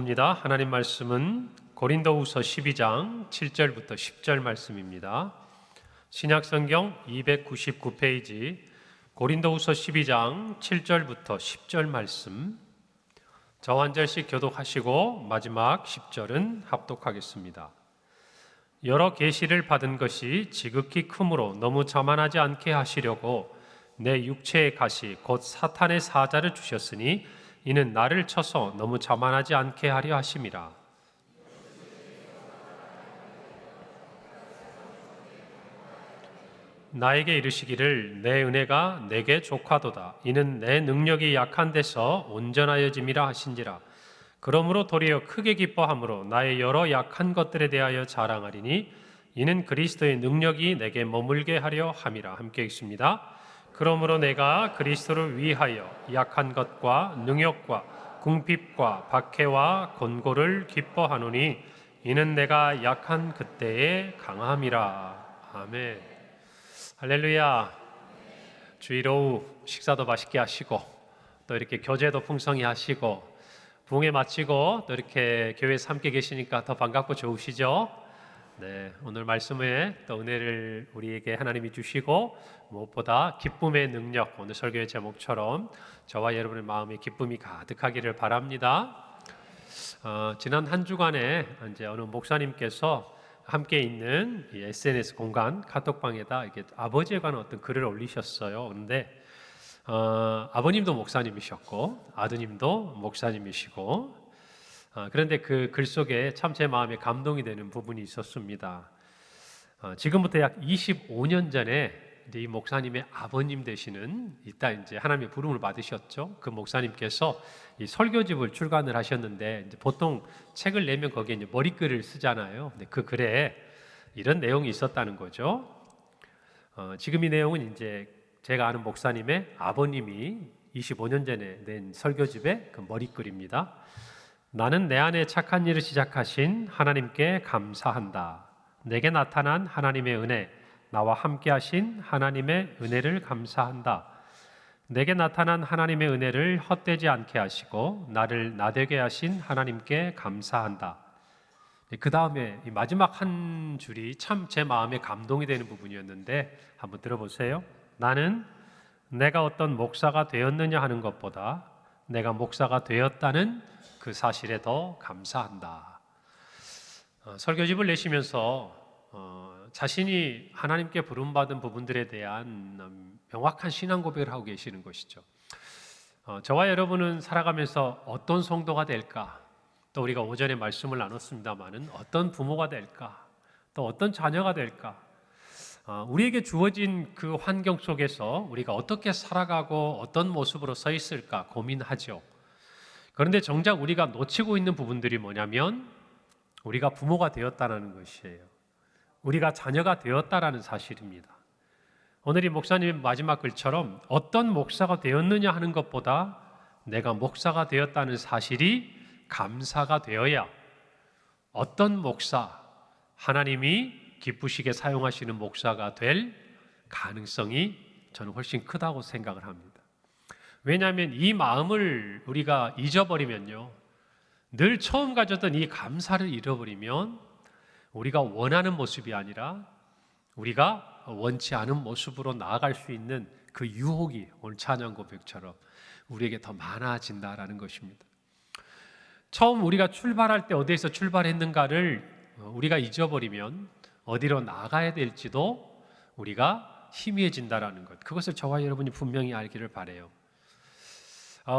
봅니다. 하나님 말씀은 고린도후서 12장 7절부터 10절 말씀입니다. 신약성경 299페이지 고린도후서 12장 7절부터 10절 말씀, 저와 한 절씩 교독하시고 마지막 10절은 합독하겠습니다. 여러 계시를 받은 것이 지극히 크므로 너무 자만하지 않게 하시려고 내 육체의 가시 곧 사탄의 사자를 주셨으니 이는 나를 쳐서 너무 자만하지 않게 하려 하심이라. 나에게 이르시기를 내 은혜가 내게 족하도다. 이는 내 능력이 약한 데서 온전하여짐이라 하신지라. 그러므로 도리어 크게 기뻐함으로 나의 여러 약한 것들에 대하여 자랑하리니 이는 그리스도의 능력이 내게 머물게 하려 함이라. 함께 읽습니다. 그러므로 내가 그리스도를 위하여 약한 것과 능욕과 궁핍과 박해와 곤고를 기뻐하노니 이는 내가 약한 그때에 강함이라. 아멘. 할렐루야. 주일 오후 식사도 맛있게 하시고 또 이렇게 교제도 풍성히 하시고 부흥회 마치고 또 이렇게 교회에서 함께 계시니까 더 반갑고 좋으시죠? 네, 오늘 말씀에 또 은혜를 우리에게 하나님이 주시고 무엇보다 기쁨의 능력, 오늘 설교의 제목처럼 저와 여러분의 마음에 기쁨이 가득하기를 바랍니다. 지난 한 주간에 이제 어느 목사님께서 함께 있는 이 SNS 공간 카톡방에다 이렇게 아버지에 관한 어떤 글을 올리셨어요. 그런데 아버님도 목사님이셨고 아드님도 목사님이시고 그런데 그 글 속에 참 제 마음에 감동이 되는 부분이 있었습니다. 지금부터 약 25년 전에 이 목사님의 아버님 되시는 이따 이제 하나님의 부름을 받으셨죠. 그 목사님께서 이 설교집을 출간을 하셨는데 이제 보통 책을 내면 거기에 이제 머리글을 쓰잖아요. 근데 그 글에 이런 내용이 있었다는 거죠. 지금 이 내용은 이제 제가 아는 목사님의 아버님이 25년 전에 낸 설교집의 그 머리글입니다. 나는 내 안에 착한 일을 시작하신 하나님께 감사한다. 내게 나타난 하나님의 은혜, 나와 함께 하신 하나님의 은혜를 감사한다. 내게 나타난 하나님의 은혜를 헛되지 않게 하시고 나를 나되게 하신 하나님께 감사한다. 그 다음에 이 마지막 한 줄이 참 제 마음에 감동이 되는 부분이었는데 한번 들어보세요. 나는 내가 어떤 목사가 되었느냐 하는 것보다 내가 목사가 되었다는 그 사실에 더 감사한다. 설교집을 내시면서 자신이 하나님께 부름받은 부분들에 대한 명확한 신앙 고백을 하고 계시는 것이죠. 저와 여러분은 살아가면서 어떤 성도가 될까? 또 우리가 오전에 말씀을 나눴습니다마는 어떤 부모가 될까? 또 어떤 자녀가 될까? 우리에게 주어진 그 환경 속에서 우리가 어떻게 살아가고 어떤 모습으로 서 있을까 고민하죠. 그런데 정작 우리가 놓치고 있는 부분들이 뭐냐면 우리가 부모가 되었다는 것이에요. 우리가 자녀가 되었다라는 사실입니다. 오늘 이 목사님의 마지막 글처럼 어떤 목사가 되었느냐 하는 것보다 내가 목사가 되었다는 사실이 감사가 되어야 어떤 목사, 하나님이 기쁘시게 사용하시는 목사가 될 가능성이 저는 훨씬 크다고 생각을 합니다. 왜냐하면 이 마음을 우리가 잊어버리면요, 늘 처음 가졌던 이 감사를 잃어버리면 우리가 원하는 모습이 아니라 우리가 원치 않은 모습으로 나아갈 수 있는 그 유혹이 오늘 찬양 고백처럼 우리에게 더 많아진다라는 것입니다. 처음 우리가 출발할 때 어디에서 출발했는가를 우리가 잊어버리면 어디로 나가야 될지도 우리가 희미해진다라는 것, 그것을 저와 여러분이 분명히 알기를 바라요.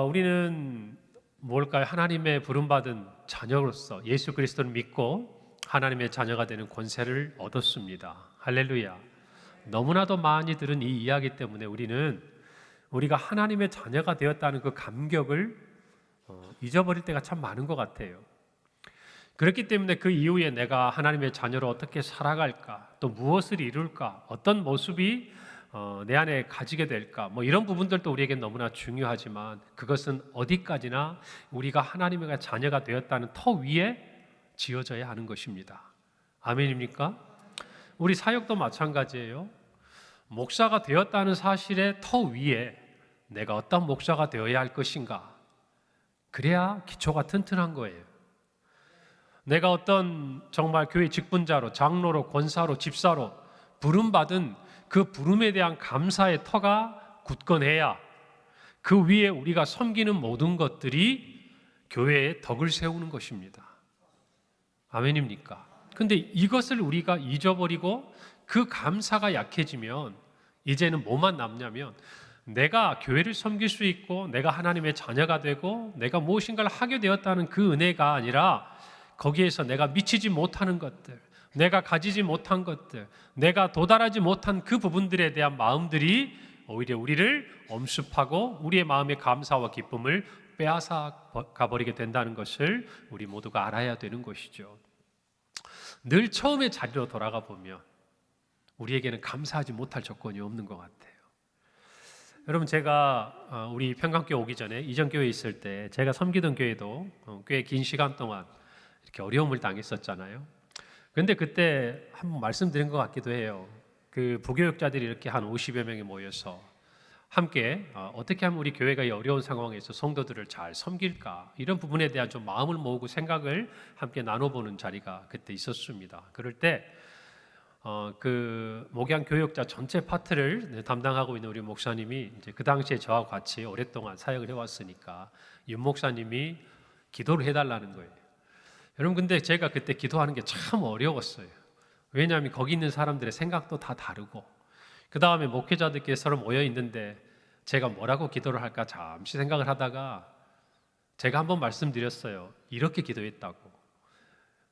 우리는 뭘까요? 하나님의 부름받은 자녀로서 예수 그리스도를 믿고 하나님의 자녀가 되는 권세를 얻었습니다. 할렐루야. 너무나도 많이 들은 이 이야기 때문에 우리가 하나님의 자녀가 되었다는 그 감격을 잊어버릴 때가 참 많은 것 같아요. 그렇기 때문에 그 이후에 내가 하나님의 자녀로 어떻게 살아갈까, 또 무엇을 이룰까, 어떤 모습이 내 안에 가지게 될까, 이런 부분들도 우리에게 너무나 중요하지만 그것은 어디까지나 우리가 하나님의 자녀가 되었다는 터 위에 지어져야 하는 것입니다. 아멘입니까? 우리 사역도 마찬가지예요. 목사가 되었다는 사실의 터 위에 내가 어떤 목사가 되어야 할 것인가, 그래야 기초가 튼튼한 거예요. 내가 어떤 정말 교회 직분자로, 장로로, 권사로, 집사로 부름받은 그 부름에 대한 감사의 터가 굳건해야 그 위에 우리가 섬기는 모든 것들이 교회의 덕을 세우는 것입니다. 아멘입니까? 근데 이것을 우리가 잊어버리고 그 감사가 약해지면 이제는 뭐만 남냐면 내가 교회를 섬길 수 있고 내가 하나님의 자녀가 되고 내가 무엇인가를 하게 되었다는 그 은혜가 아니라 거기에서 내가 미치지 못하는 것들, 내가 가지지 못한 것들, 내가 도달하지 못한 그 부분들에 대한 마음들이 오히려 우리를 엄습하고 우리의 마음의 감사와 기쁨을 빼앗아 가버리게 된다는 것을 우리 모두가 알아야 되는 것이죠. 늘 처음의 자리로 돌아가 보면 우리에게는 감사하지 못할 조건이 없는 것 같아요. 여러분, 제가 우리 평강교회 오기 전에 이전 교회에 있을 때 제가 섬기던 교회도 꽤 긴 시간 동안 이렇게 어려움을 당했었잖아요. 그런데 그때 한번 말씀드린 것 같기도 해요. 그 부교육자들이 이렇게 한 50여 명이 모여서 함께 어떻게 하면 우리 교회가 이 어려운 상황에서 성도들을 잘 섬길까, 이런 부분에 대한 좀 마음을 모으고 생각을 함께 나눠보는 자리가 그때 있었습니다. 그럴 때 그 목양 교육자 전체 파트를 담당하고 있는 우리 목사님이 이제 그 당시에 저와 같이 오랫동안 사역을 해왔으니까 윤 목사님이 기도를 해달라는 거예요. 여러분, 근데 제가 그때 기도하는 게 참 어려웠어요. 왜냐하면 거기 있는 사람들의 생각도 다 다르고, 그 다음에 목회자들끼리 서로 모여 있는데 제가 뭐라고 기도를 할까 잠시 생각을 하다가 제가 한번 말씀드렸어요. 이렇게 기도했다고.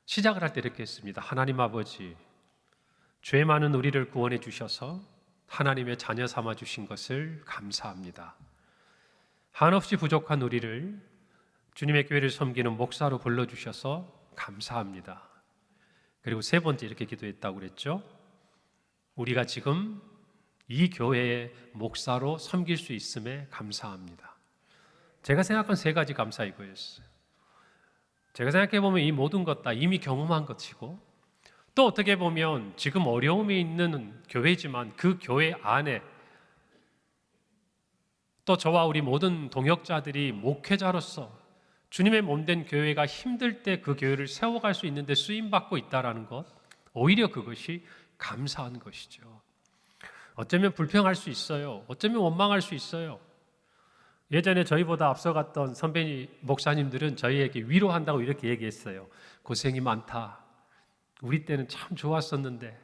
시작을 할 때 이렇게 했습니다. 하나님 아버지, 죄 많은 우리를 구원해 주셔서 하나님의 자녀 삼아 주신 것을 감사합니다. 한없이 부족한 우리를 주님의 교회를 섬기는 목사로 불러주셔서 감사합니다. 그리고 세 번째 이렇게 기도했다고 그랬죠. 우리가 지금 이 교회의 목사로 섬길 수 있음에 감사합니다. 제가 생각한 세 가지 감사 이거였어요. 제가 생각해 보면 이 모든 것 다 이미 경험한 것이고, 또 어떻게 보면 지금 어려움이 있는 교회지만 그 교회 안에 또 저와 우리 모든 동역자들이 목회자로서 주님의 몸된 교회가 힘들 때 그 교회를 세워갈 수 있는데 쓰임받고 있다는 것, 오히려 그것이 감사한 것이죠. 어쩌면 불평할 수 있어요. 어쩌면 원망할 수 있어요. 예전에 저희보다 앞서갔던 선배님 목사님들은 저희에게 위로한다고 이렇게 얘기했어요. 고생이 많다. 우리 때는 참 좋았었는데,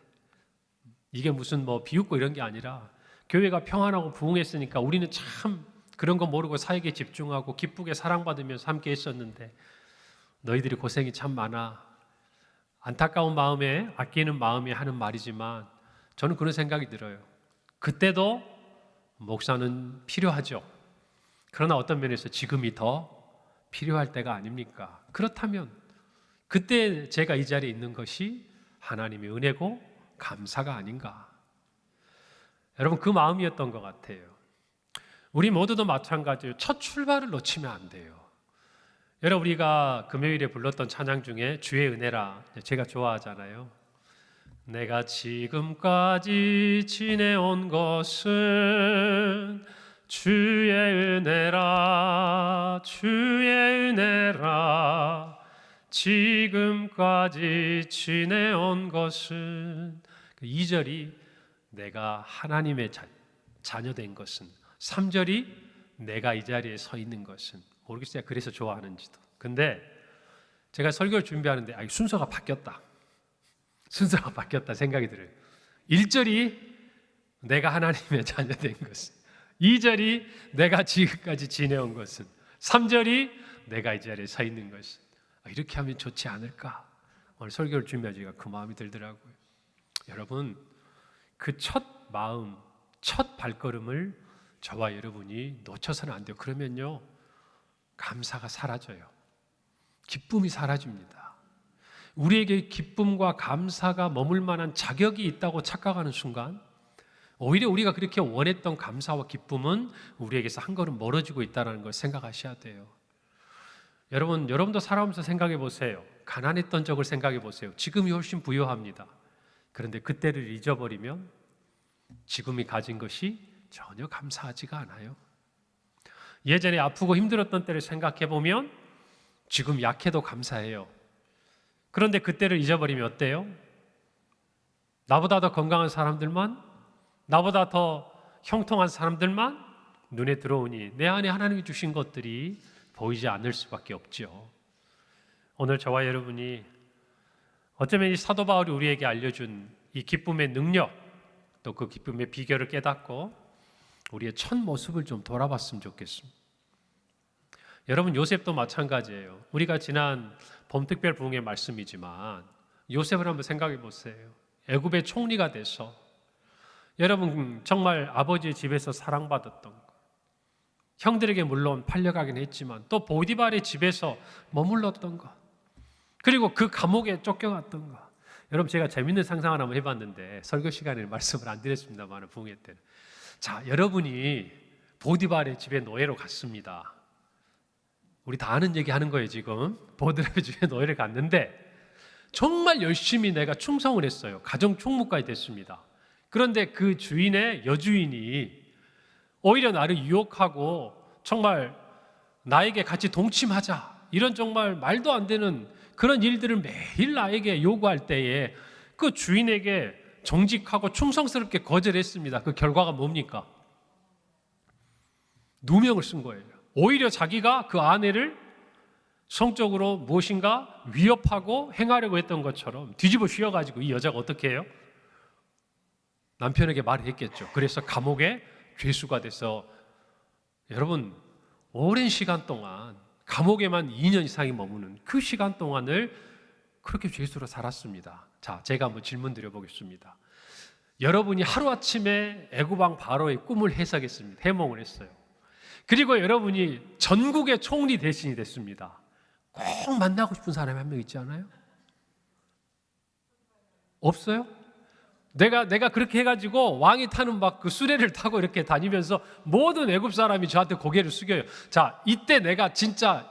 이게 무슨 뭐 비웃고 이런 게 아니라 교회가 평안하고 부흥했으니까 우리는 참 그런 거 모르고 사역에 집중하고 기쁘게 사랑받으면서 함께 했었는데 너희들이 고생이 참 많아. 안타까운 마음에, 아끼는 마음에 하는 말이지만 저는 그런 생각이 들어요. 그때도 목사는 필요하죠. 그러나 어떤 면에서 지금이 더 필요할 때가 아닙니까? 그렇다면 그때 제가 이 자리에 있는 것이 하나님의 은혜고 감사가 아닌가. 여러분, 그 마음이었던 것 같아요. 우리 모두도 마찬가지로 첫 출발을 놓치면 안 돼요. 여러분, 우리가 금요일에 불렀던 찬양 중에 주의 은혜라 제가 좋아하잖아요. 내가 지금까지 지내온 것은 주의 은혜라, 주의 은혜라. 지금까지 지내온 것은, 그 2절이 내가 하나님의 자녀된 것은, 3절이 내가 이 자리에 서 있는 것은. 모르겠어요. 그래서 좋아하는지도. 근데 제가 설교를 준비하는데 순서가 바뀌었다. 순서가 바뀌었다 생각이 들어요. 1절이 내가 하나님의 자녀된 것은, 2절이 내가 지금까지 지내온 것은, 3절이 내가 이 자리에 서 있는 것은. 이렇게 하면 좋지 않을까? 오늘 설교를 준비하기가 그 마음이 들더라고요. 여러분, 그 첫 마음, 첫 발걸음을 저와 여러분이 놓쳐서는 안 돼요. 그러면요, 감사가 사라져요. 기쁨이 사라집니다. 우리에게 기쁨과 감사가 머물 만한 자격이 있다고 착각하는 순간 오히려 우리가 그렇게 원했던 감사와 기쁨은 우리에게서 한 걸음 멀어지고 있다는 걸 생각하셔야 돼요. 여러분도 살아오면서 생각해 보세요. 가난했던 적을 생각해 보세요. 지금이 훨씬 부유합니다. 그런데 그때를 잊어버리면 지금이 가진 것이 전혀 감사하지가 않아요. 예전에 아프고 힘들었던 때를 생각해 보면 지금 약해도 감사해요. 그런데 그때를 잊어버리면 어때요? 나보다 더 건강한 사람들만, 나보다 더 형통한 사람들만 눈에 들어오니 내 안에 하나님이 주신 것들이 보이지 않을 수밖에 없죠. 오늘 저와 여러분이 어쩌면 이 사도 바울이 우리에게 알려준 이 기쁨의 능력, 또 그 기쁨의 비결을 깨닫고 우리의 첫 모습을 좀 돌아봤으면 좋겠습니다. 여러분, 요셉도 마찬가지예요. 우리가 지난 봄특별 부흥의 말씀이지만 요셉을 한번 생각해 보세요. 애굽의 총리가 돼서 여러분 정말 아버지의 집에서 사랑받았던 것, 형들에게 물론 팔려가긴 했지만 또 보디발의 집에서 머물렀던 것, 그리고 그 감옥에 쫓겨갔던 것. 여러분, 제가 재밌는 상상을 한번 해봤는데 설교 시간에 말씀을 안 드렸습니다만 부흥회 때는, 자, 여러분이 보디발의 집에 노예로 갔습니다. 우리 다 아는 얘기 하는 거예요. 지금 보디발의 집에 노예를 갔는데 정말 열심히 내가 충성을 했어요. 가정 총무까지 됐습니다. 그런데 그 주인의 여주인이 오히려 나를 유혹하고 정말 나에게 같이 동침하자, 이런 정말 말도 안 되는 그런 일들을 매일 나에게 요구할 때에 그 주인에게 정직하고 충성스럽게 거절했습니다. 그 결과가 뭡니까? 누명을 쓴 거예요. 오히려 자기가 그 아내를 성적으로 무엇인가 위협하고 행하려고 했던 것처럼 뒤집어 씌워가지고 이 여자가 어떻게 해요? 남편에게 말을 했겠죠. 그래서 감옥에 죄수가 돼서 여러분 오랜 시간 동안 감옥에만 2년 이상이 머무는 그 시간 동안을 그렇게 죄수로 살았습니다. 자, 제가 한번 질문 드려보겠습니다. 여러분이 하루아침에 애굽왕 바로의 꿈을 해석했습니다. 해몽을 했어요. 그리고 여러분이 전국의 총리 대신이 됐습니다. 꼭 만나고 싶은 사람이 한 명 있지 않아요? 없어요? 내가 그렇게 해가지고 왕이 타는 막 그 수레를 타고 이렇게 다니면서 모든 애굽 사람이 저한테 고개를 숙여요. 자, 이때 내가 진짜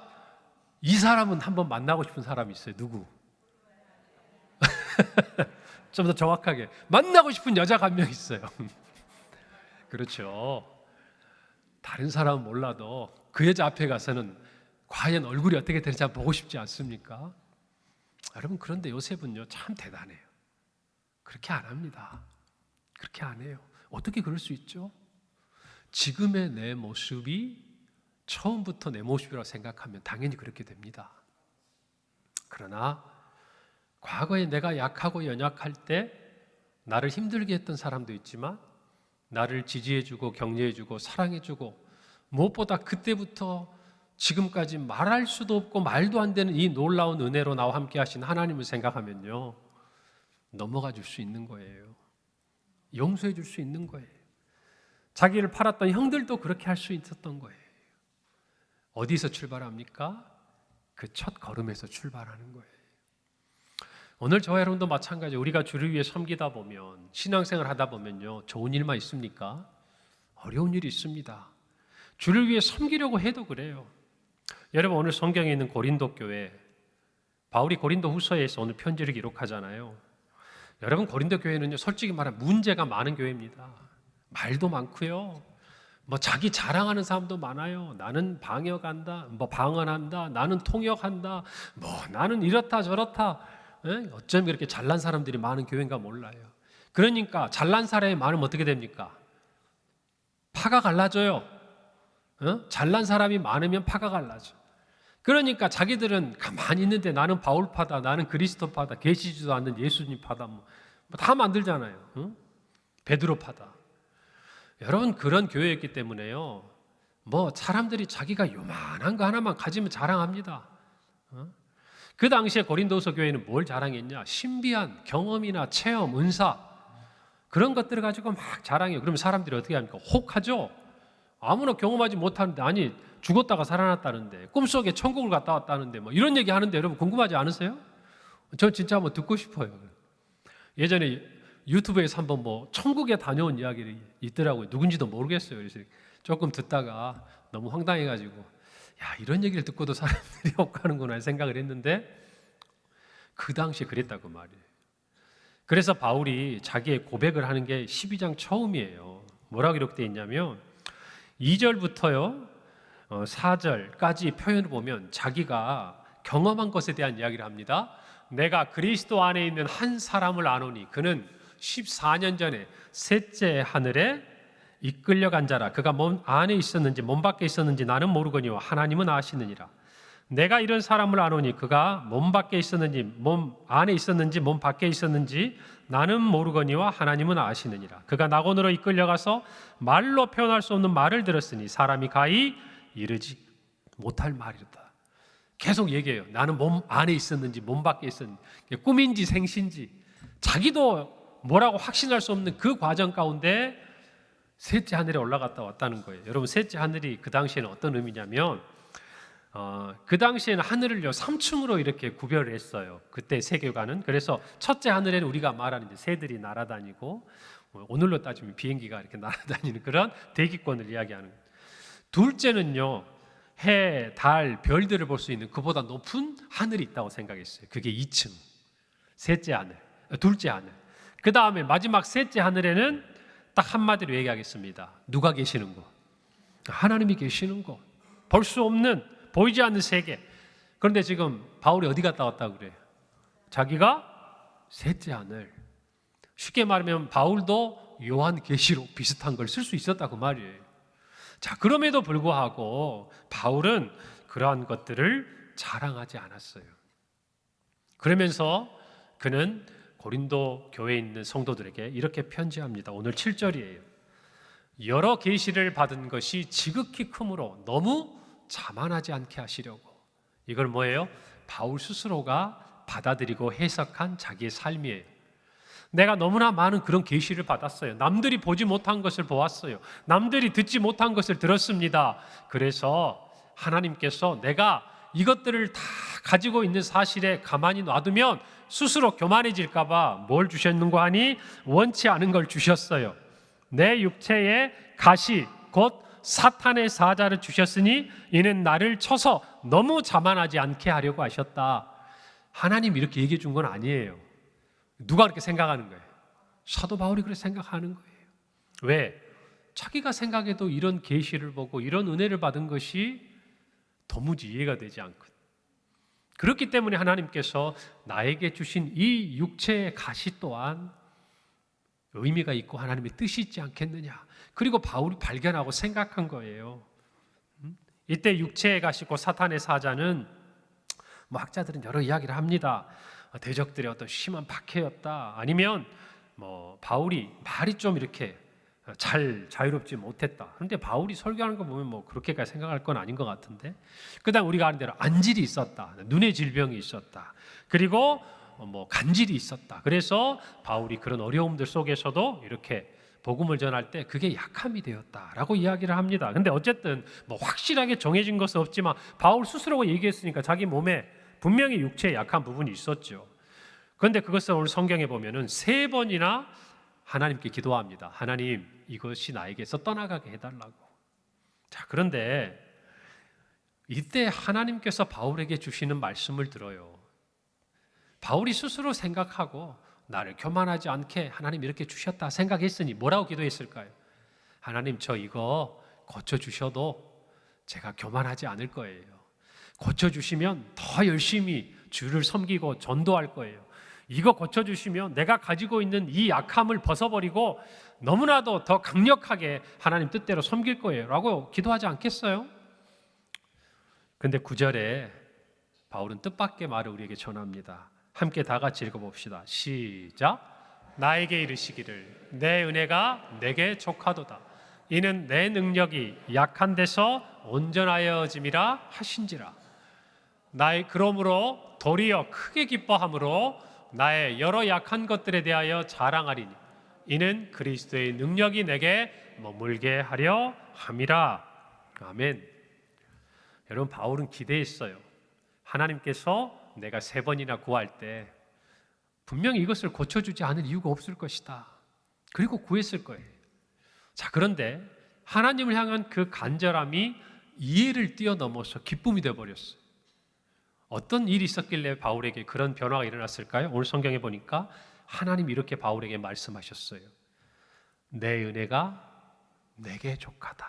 이 사람은 한번 만나고 싶은 사람이 있어요. 누구? 좀 더 정확하게 만나고 싶은 여자가 한 명 있어요. 그렇죠. 다른 사람은 몰라도 그 여자 앞에 가서는 과연 얼굴이 어떻게 되는지 한번 보고 싶지 않습니까? 여러분, 그런데 요셉은요 참 대단해요. 그렇게 안 합니다. 그렇게 안 해요. 어떻게 그럴 수 있죠? 지금의 내 모습이 처음부터 내 모습이라고 생각하면 당연히 그렇게 됩니다. 그러나 과거에 내가 약하고 연약할 때 나를 힘들게 했던 사람도 있지만 나를 지지해주고 격려해주고 사랑해주고 무엇보다 그때부터 지금까지 말할 수도 없고 말도 안 되는 이 놀라운 은혜로 나와 함께 하신 하나님을 생각하면요 넘어가 줄 수 있는 거예요. 용서해 줄 수 있는 거예요. 자기를 팔았던 형들도 그렇게 할 수 있었던 거예요. 어디서 출발합니까? 그 첫 걸음에서 출발하는 거예요. 오늘 저와 여러분도 마찬가지. 우리가 주를 위해 섬기다 보면, 신앙생활 하다 보면요 좋은 일만 있습니까? 어려운 일이 있습니다. 주를 위해 섬기려고 해도 그래요. 여러분, 오늘 성경에 있는 고린도 교회, 바울이 고린도 후서에서 오늘 편지를 기록하잖아요. 여러분, 고린도 교회는요 솔직히 말하면 문제가 많은 교회입니다. 말도 많고요, 뭐 자기 자랑하는 사람도 많아요. 나는 방역한다, 뭐 방언한다, 나는 통역한다, 뭐 나는 이렇다 저렇다. 어쩜 그렇게 잘난 사람들이 많은 교회인가 몰라요. 그러니까 잘난 사람이 많으면 어떻게 됩니까? 파가 갈라져요. 잘난 사람이 많으면 파가 갈라져. 그러니까 자기들은 가만히 있는데 나는 바울파다, 나는 그리스도파다, 계시지도 않는 예수님파다, 뭐 다 만들잖아요. 베드로파다. 여러분, 그런 교회였기 때문에요 뭐 사람들이 자기가 요만한 거 하나만 가지면 자랑합니다. 그 당시에 고린도서 교회는 뭘 자랑했냐? 신비한 경험이나 체험, 은사, 그런 것들을 가지고 막 자랑해요. 그러면 사람들이 어떻게 합니까? 혹하죠. 아무나 경험하지 못하는데, 아니 죽었다가 살아났다는데, 꿈속에 천국을 갔다 왔다는데, 뭐 이런 얘기 하는데 여러분 궁금하지 않으세요? 저 진짜 한번 듣고 싶어요. 예전에 유튜브에서 한번 뭐 천국에 다녀온 이야기를 있더라고요. 누군지도 모르겠어요. 그래서 조금 듣다가 너무 황당해가지고, 야, 이런 얘기를 듣고도 사람들이 혹하는구나 생각을 했는데, 그 당시에 그랬다고 말이에요. 그래서 바울이 자기의 고백을 하는 게 12장 처음이에요. 뭐라고 기록되어 있냐면 2절부터요 4절까지 표현을 보면 자기가 경험한 것에 대한 이야기를 합니다. 내가 그리스도 안에 있는 한 사람을 아노니 그는 14년 전에 셋째 하늘에 이끌려간 자라. 그가 몸 안에 있었는지 몸 밖에 있었는지 나는 모르거니와 하나님은 아시느니라. 내가 이런 사람을 아노니 그가 몸 밖에 있었는지 몸 안에 있었는지 몸 밖에 있었는지 나는 모르거니와 하나님은 아시느니라. 그가 낙원으로 이끌려가서 말로 표현할 수 없는 말을 들었으니 사람이 가히 이르지 못할 말이다. 계속 얘기해요. 나는 몸 안에 있었는지 몸 밖에 있었는지, 꿈인지 생신지 자기도 뭐라고 확신할 수 없는 그 과정 가운데 셋째 하늘에 올라갔다 왔다는 거예요. 여러분, 셋째 하늘이 그 당시에는 어떤 의미냐면 그 당시에는 하늘을요 3층으로 이렇게 구별을 했어요. 그때 세계관은. 그래서 첫째 하늘에는 우리가 말하는 이제 새들이 날아다니고, 오늘로 따지면 비행기가 이렇게 날아다니는 그런 대기권을 이야기하는 거예요. 둘째는요, 해, 달, 별들을 볼 수 있는 그보다 높은 하늘이 있다고 생각했어요. 그게 2층, 셋째 하늘, 둘째 하늘. 그 다음에 마지막 셋째 하늘에는 딱 한마디로 얘기하겠습니다. 누가 계시는 곳? 하나님이 계시는 곳. 볼 수 없는, 보이지 않는 세계. 그런데 지금 바울이 어디 갔다 왔다고 그래요? 자기가 셋째 하늘. 쉽게 말하면 바울도 요한계시록 비슷한 걸 쓸 수 있었다고 말이에요. 자, 그럼에도 불구하고 바울은 그러한 것들을 자랑하지 않았어요. 그러면서 그는 고린도 교회에 있는 성도들에게 이렇게 편지합니다. 오늘 7절이에요. 여러 계시를 받은 것이 지극히 크므로 너무 자만하지 않게 하시려고. 이걸 뭐예요? 바울 스스로가 받아들이고 해석한 자기의 삶이에요. 내가 너무나 많은 그런 계시를 받았어요. 남들이 보지 못한 것을 보았어요. 남들이 듣지 못한 것을 들었습니다. 그래서 하나님께서 내가 이것들을 다 가지고 있는 사실에 가만히 놔두면 스스로 교만해질까 봐 뭘 주셨는고 하니 원치 않은 걸 주셨어요. 내 육체에 가시 곧 사탄의 사자를 주셨으니 이는 나를 쳐서 너무 자만하지 않게 하려고 하셨다. 하나님 이렇게 얘기해 준 건 아니에요. 누가 그렇게 생각하는 거예요? 사도 바울이 그렇게 생각하는 거예요. 왜? 자기가 생각해도 이런 계시를 보고 이런 은혜를 받은 것이 도무지 이해가 되지 않거든. 그렇기 때문에 하나님께서 나에게 주신 이 육체의 가시 또한 의미가 있고 하나님의 뜻이 있지 않겠느냐. 그리고 바울이 발견하고 생각한 거예요. 이때 육체의 가시고 사탄의 사자는 뭐 학자들은 여러 이야기를 합니다. 대적들의 어떤 심한 박해였다. 아니면 뭐 바울이 말이 좀 이렇게 잘 자유롭지 못했다. 그런데 바울이 설교하는 거 보면 뭐 그렇게까지 생각할 건 아닌 것 같은데. 그다음 우리가 아는 대로 안질이 있었다. 눈의 질병이 있었다. 그리고 뭐 간질이 있었다. 그래서 바울이 그런 어려움들 속에서도 이렇게 복음을 전할 때 그게 약함이 되었다라고 이야기를 합니다. 근데 어쨌든 뭐 확실하게 정해진 것은 없지만 바울 스스로가 얘기했으니까 자기 몸에 분명히 육체에 약한 부분이 있었죠. 그런데 그것을 오늘 성경에 보면은 3번이나 하나님께 기도합니다. 하나님, 이것이 나에게서 떠나가게 해달라고. 자, 그런데 이때 하나님께서 바울에게 주시는 말씀을 들어요. 바울이 스스로 생각하고 나를 교만하지 않게 하나님 이렇게 주셨다 생각했으니 뭐라고 기도했을까요? 하나님, 저 이거 고쳐주셔도 제가 교만하지 않을 거예요. 고쳐주시면 더 열심히 주를 섬기고 전도할 거예요. 이거 고쳐주시면 내가 가지고 있는 이 약함을 벗어버리고 너무나도 더 강력하게 하나님 뜻대로 섬길 거예요 라고 기도하지 않겠어요? 근데 9절에 바울은 뜻밖의 말을 우리에게 전합니다. 함께 다 같이 읽어봅시다. 시작. 나에게 이르시기를 내 은혜가 내게 족하도다. 이는 내 능력이 약한 데서 온전하여짐이라 하신지라. 나의 그러므로 도리어 크게 기뻐함으로 나의 여러 약한 것들에 대하여 자랑하리니 이는 그리스도의 능력이 내게 머물게 하려 함이라. 아멘. 여러분, 바울은 기대했어요. 하나님께서 내가 3번이나 구할 때 분명히 이것을 고쳐주지 않을 이유가 없을 것이다. 그리고 구했을 거예요. 자, 그런데 하나님을 향한 그 간절함이 이해를 뛰어넘어서 기쁨이 되어버렸어요. 어떤 일이 있었길래 바울에게 그런 변화가 일어났을까요? 오늘 성경에 보니까 하나님이 이렇게 바울에게 말씀하셨어요. 내 은혜가 내게 족하다.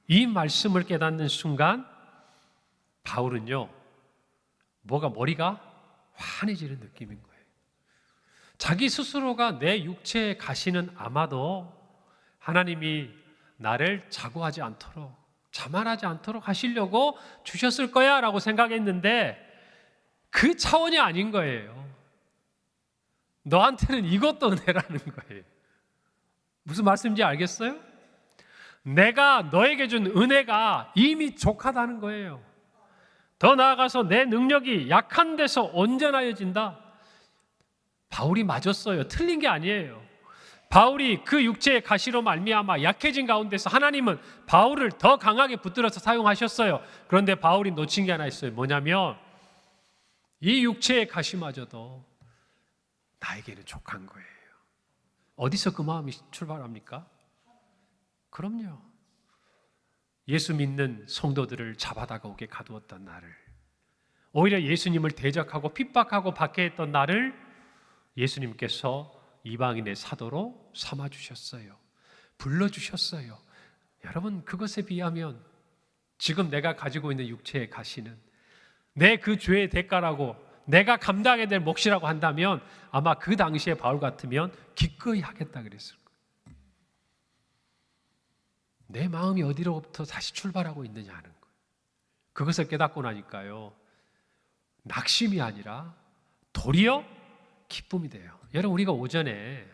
이 말씀을 깨닫는 순간 바울은요, 머리가 환해지는 느낌인 거예요. 자기 스스로가 내 육체의 가시는 아마도 하나님이 나를 자고하지 않도록, 자만하지 않도록 하시려고 주셨을 거야 라고 생각했는데 그 차원이 아닌 거예요. 너한테는 이것도 은혜라는 거예요. 무슨 말씀인지 알겠어요? 내가 너에게 준 은혜가 이미 족하다는 거예요. 더 나아가서 내 능력이 약한 데서 온전하여진다. 바울이 맞았어요. 틀린 게 아니에요. 바울이 그 육체의 가시로 말미암아 약해진 가운데서 하나님은 바울을 더 강하게 붙들어서 사용하셨어요. 그런데 바울이 놓친 게 하나 있어요. 뭐냐면 이 육체의 가시마저도 나에게는 족한 거예요. 어디서 그 마음이 출발합니까? 그럼요. 예수 믿는 성도들을 잡아다가 오게 가두었던 나를, 오히려 예수님을 대적하고 핍박하고 박해했던 나를 예수님께서 이방인의 사도로 삼아주셨어요. 불러주셨어요. 여러분, 그것에 비하면 지금 내가 가지고 있는 육체의 가시는 내 그 죄의 대가라고 내가 감당해야 될 몫이라고 한다면 아마 그 당시에 바울 같으면 기꺼이 하겠다 그랬을 거예요. 내 마음이 어디로부터 다시 출발하고 있느냐 하는 거예요. 그것을 깨닫고 나니까요, 낙심이 아니라 도리어 기쁨이 돼요. 여러분, 우리가 오전에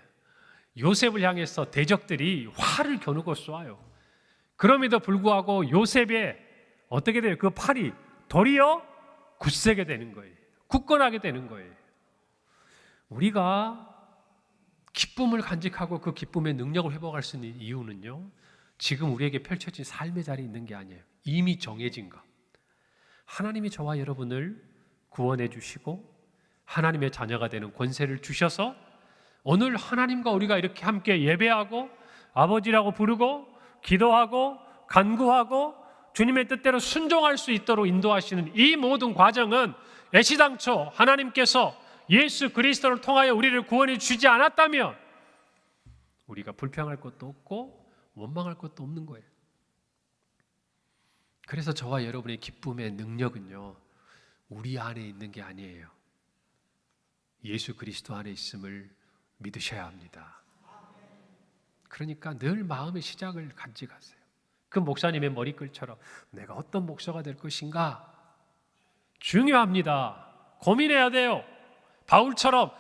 요셉을 향해서 대적들이 활을 겨누고 쏴요. 그럼에도 불구하고 요셉의 어떻게 돼요? 그 팔이 도리어 굳세게 되는 거예요. 굳건하게 되는 거예요. 우리가 기쁨을 간직하고 그 기쁨의 능력을 회복할 수 있는 이유는요, 지금 우리에게 펼쳐진 삶의 자리에 있는 게 아니에요. 이미 정해진 것. 하나님이 저와 여러분을 구원해 주시고 하나님의 자녀가 되는 권세를 주셔서 오늘 하나님과 우리가 이렇게 함께 예배하고 아버지라고 부르고 기도하고 간구하고 주님의 뜻대로 순종할 수 있도록 인도하시는 이 모든 과정은 애시당초 하나님께서 예수 그리스도를 통하여 우리를 구원해 주지 않았다면 우리가 불평할 것도 없고 원망할 것도 없는 거예요. 그래서 저와 여러분의 기쁨의 능력은요, 우리 안에 있는 게 아니에요. 예수 그리스도 안에 있음을 믿으셔야 합니다. 그러니까 늘 마음의 시작을 간직하세요. 그 목사님의 머리글처럼 내가 어떤 목사가 될 것인가 중요합니다. 고민해야 돼요. 바울처럼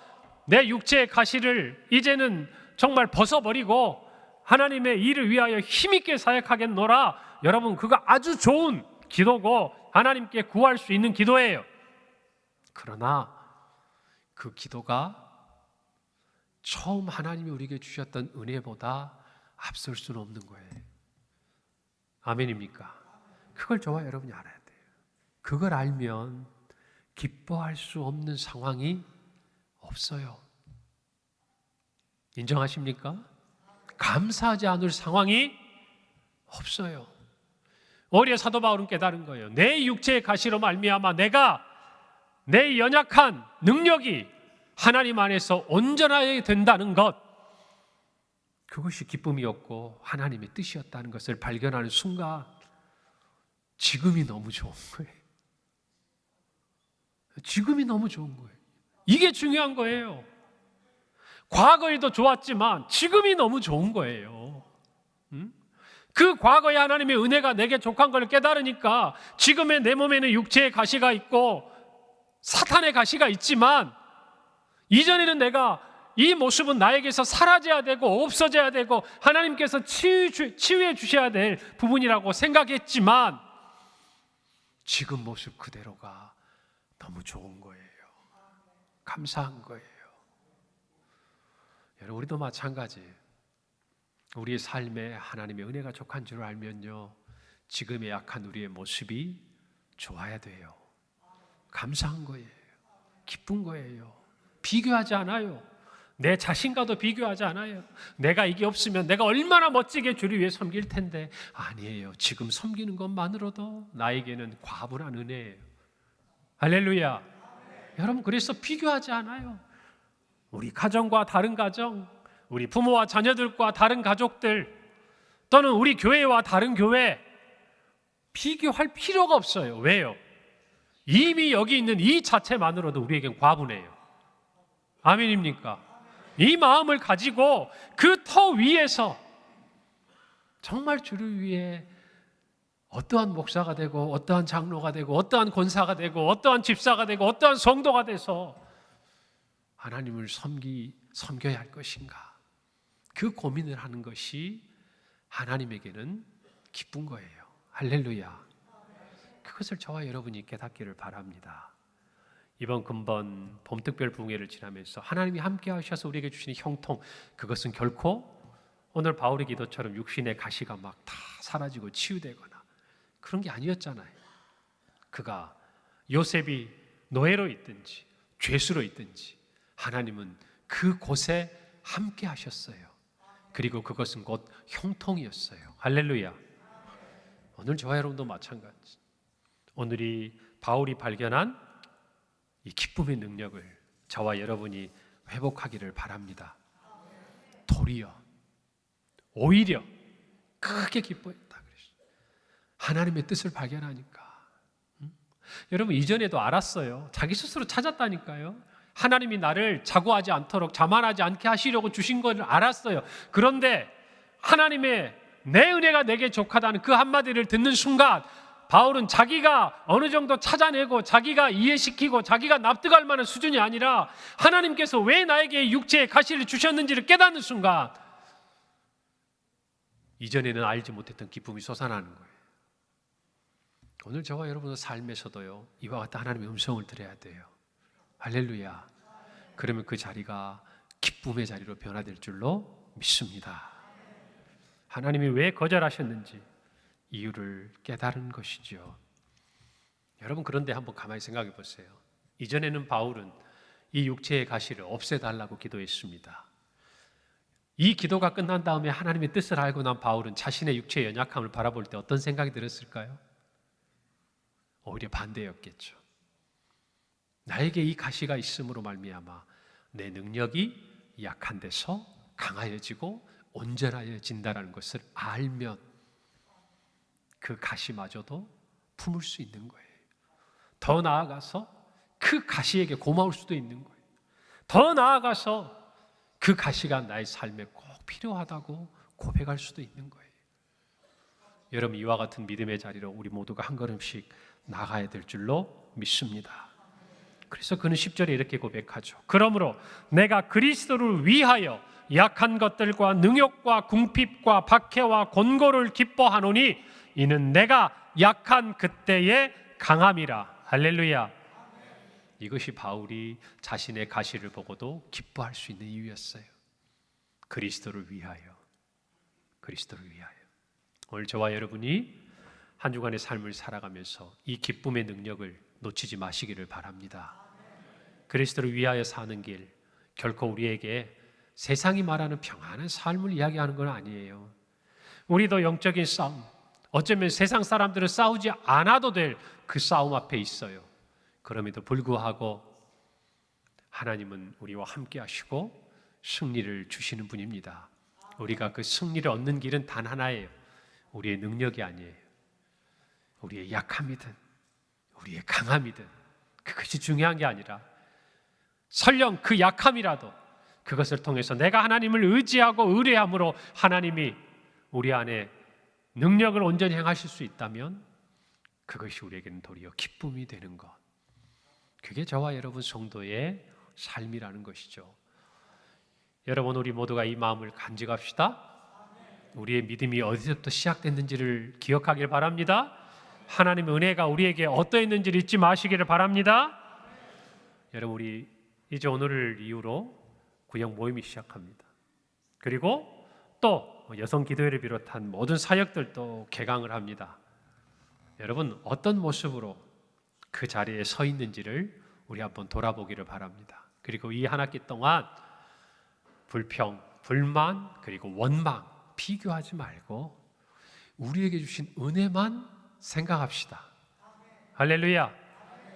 내 육체의 가시를 이제는 정말 벗어버리고 하나님의 일을 위하여 힘있게 사역하겠노라. 여러분, 그거 아주 좋은 기도고 하나님께 구할 수 있는 기도예요. 그러나 그 기도가 처음 하나님이 우리에게 주셨던 은혜보다 앞설 수는 없는 거예요. 아멘입니까? 그걸 저와 여러분이 알아야 돼요. 그걸 알면 기뻐할 수 없는 상황이 없어요. 인정하십니까? 감사하지 않을 상황이 없어요. 오히려 사도 바울은 깨달은 거예요. 내 육체의 가시로 말미암아 내가 내 연약한 능력이 하나님 안에서 온전하게 된다는 것, 그것이 기쁨이었고 하나님의 뜻이었다는 것을 발견하는 순간 지금이 너무 좋은 거예요. 지금이 너무 좋은 거예요. 이게 중요한 거예요. 과거에도 좋았지만 지금이 너무 좋은 거예요. 그 과거에 하나님의 은혜가 내게 족한 걸 깨달으니까 지금의 내 몸에는 육체의 가시가 있고 사탄의 가시가 있지만 이전에는 내가 이 모습은 나에게서 사라져야 되고 없어져야 되고 하나님께서 치유해 주셔야 될 부분이라고 생각했지만 지금 모습 그대로가 너무 좋은 거예요. 감사한 거예요. 여러분, 우리도 마찬가지. 우리의 삶에 하나님의 은혜가 족한 줄 알면요, 지금의 약한 우리의 모습이 좋아야 돼요. 감사한 거예요. 기쁜 거예요. 비교하지 않아요. 내 자신과도 비교하지 않아요. 내가 이게 없으면 내가 얼마나 멋지게 주를 위해 섬길 텐데. 아니에요. 지금 섬기는 것만으로도 나에게는 과분한 은혜예요. 할렐루야. 여러분, 그래서 비교하지 않아요. 우리 가정과 다른 가정, 우리 부모와 자녀들과 다른 가족들, 또는 우리 교회와 다른 교회, 비교할 필요가 없어요. 왜요? 이미 여기 있는 이 자체만으로도 우리에겐 과분해요. 아멘입니까? 이 마음을 가지고 그 터 위에서 정말 주를 위해 어떠한 목사가 되고 어떠한 장로가 되고 어떠한 권사가 되고 어떠한 집사가 되고 어떠한 성도가 돼서 하나님을 섬겨야 할 것인가, 그 고민을 하는 것이 하나님에게는 기쁜 거예요. 할렐루야. 그것을 저와 여러분이 깨닫기를 바랍니다. 이번 근본 봄특별 부흥회를 지나면서 하나님이 함께 하셔서 우리에게 주시는 형통, 그것은 결코 오늘 바울의 기도처럼 육신의 가시가 막 다 사라지고 치유되거나 그런 게 아니었잖아요. 그가 요셉이 노예로 있든지 죄수로 있든지 하나님은 그곳에 함께 하셨어요. 그리고 그것은 곧 형통이었어요. 할렐루야. 오늘 저와 여러분도 마찬가지. 오늘이 바울이 발견한 이 기쁨의 능력을 저와 여러분이 회복하기를 바랍니다. 도리어 오히려 크게 기뻐했다 그랬어요. 하나님의 뜻을 발견하니까. 여러분 이전에도 알았어요. 자기 스스로 찾았다니까요. 하나님이 나를 자고하지 않도록 자만하지 않게 하시려고 주신 걸 알았어요. 그런데 하나님의 내 은혜가 내게 족하다는 그 한마디를 듣는 순간 바울은 자기가 어느 정도 찾아내고 자기가 이해시키고 자기가 납득할 만한 수준이 아니라 하나님께서 왜 나에게 육체의 가시를 주셨는지를 깨닫는 순간 이전에는 알지 못했던 기쁨이 솟아나는 거예요. 오늘 저와 여러분의 삶에서도요, 이와 같은 하나님의 음성을 들어야 돼요. 할렐루야. 그러면 그 자리가 기쁨의 자리로 변화될 줄로 믿습니다. 하나님이 왜 거절하셨는지 이유를 깨달은 것이죠. 여러분 그런데 한번 가만히 생각해 보세요. 이전에는 바울은 이 육체의 가시를 없애달라고 기도했습니다. 이 기도가 끝난 다음에 하나님의 뜻을 알고 난 바울은 자신의 육체의 연약함을 바라볼 때 어떤 생각이 들었을까요? 오히려 반대였겠죠. 나에게 이 가시가 있음으로 말미암아 내 능력이 약한 데서 강하여지고 온전하여진다라는 것을 알면 그 가시마저도 품을 수 있는 거예요. 더 나아가서 그 가시에게 고마울 수도 있는 거예요. 더 나아가서 그 가시가 나의 삶에 꼭 필요하다고 고백할 수도 있는 거예요. 여러분 이와 같은 믿음의 자리로 우리 모두가 한 걸음씩 나가야 될 줄로 믿습니다. 그래서 그는 10절에 이렇게 고백하죠. 그러므로 내가 그리스도를 위하여 약한 것들과 능욕과 궁핍과 박해와 곤고를 기뻐하노니 이는 내가 약한 그때의 강함이라. 할렐루야. 이것이 바울이 자신의 가시를 보고도 기뻐할 수 있는 이유였어요. 그리스도를 위하여. 그리스도를 위하여. 오늘 저와 여러분이 한 주간의 삶을 살아가면서 이 기쁨의 능력을 놓치지 마시기를 바랍니다. 그리스도를 위하여 사는 길, 결코 우리에게 세상이 말하는 평안한 삶을 이야기하는 건 아니에요. 우리도 영적인 싸움, 어쩌면 세상 사람들은 싸우지 않아도 될 그 싸움 앞에 있어요. 그럼에도 불구하고 하나님은 우리와 함께 하시고 승리를 주시는 분입니다. 우리가 그 승리를 얻는 길은 단 하나예요. 우리의 능력이 아니에요. 우리의 약함이든 우리의 강함이든 그것이 중요한 게 아니라 설령 그 약함이라도 그것을 통해서 내가 하나님을 의지하고 의뢰함으로 하나님이 우리 안에 능력을 온전히 행하실 수 있다면 그것이 우리에게는 도리어 기쁨이 되는 것. 그게 저와 여러분 성도의 삶이라는 것이죠. 여러분 우리 모두가 이 마음을 간직합시다. 우리의 믿음이 어디서부터 시작됐는지를 기억하길 바랍니다. 하나님의 은혜가 우리에게 어떠했는지를 잊지 마시기를 바랍니다. 여러분 우리 이제 오늘을 이유로 구역 모임이 시작합니다. 그리고 또 여성 기도회를 비롯한 모든 사역들도 개강을 합니다. 여러분 어떤 모습으로 그 자리에 서 있는지를 우리 한번 돌아보기를 바랍니다. 그리고 이 한 학기 동안 불평, 불만, 그리고 원망 비교하지 말고 우리에게 주신 은혜만 생각합시다. 할렐루야.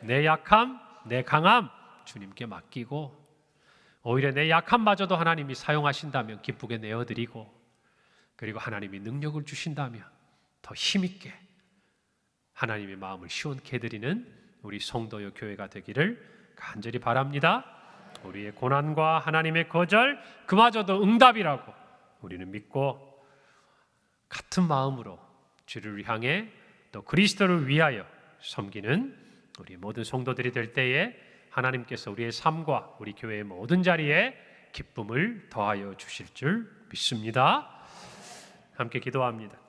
내 약함, 내 강함 주님께 맡기고 오히려 내 약함마저도 하나님이 사용하신다면 기쁘게 내어드리고 그리고 하나님이 능력을 주신다면 더 힘있게 하나님의 마음을 시원케 해드리는 우리 성도요 교회가 되기를 간절히 바랍니다. 우리의 고난과 하나님의 거절 그마저도 응답이라고 우리는 믿고 같은 마음으로 주를 향해 또 그리스도를 위하여 섬기는 우리 모든 성도들이 될 때에 하나님께서 우리의 삶과 우리 교회의 모든 자리에 기쁨을 더하여 주실 줄 믿습니다. 함께 기도합니다.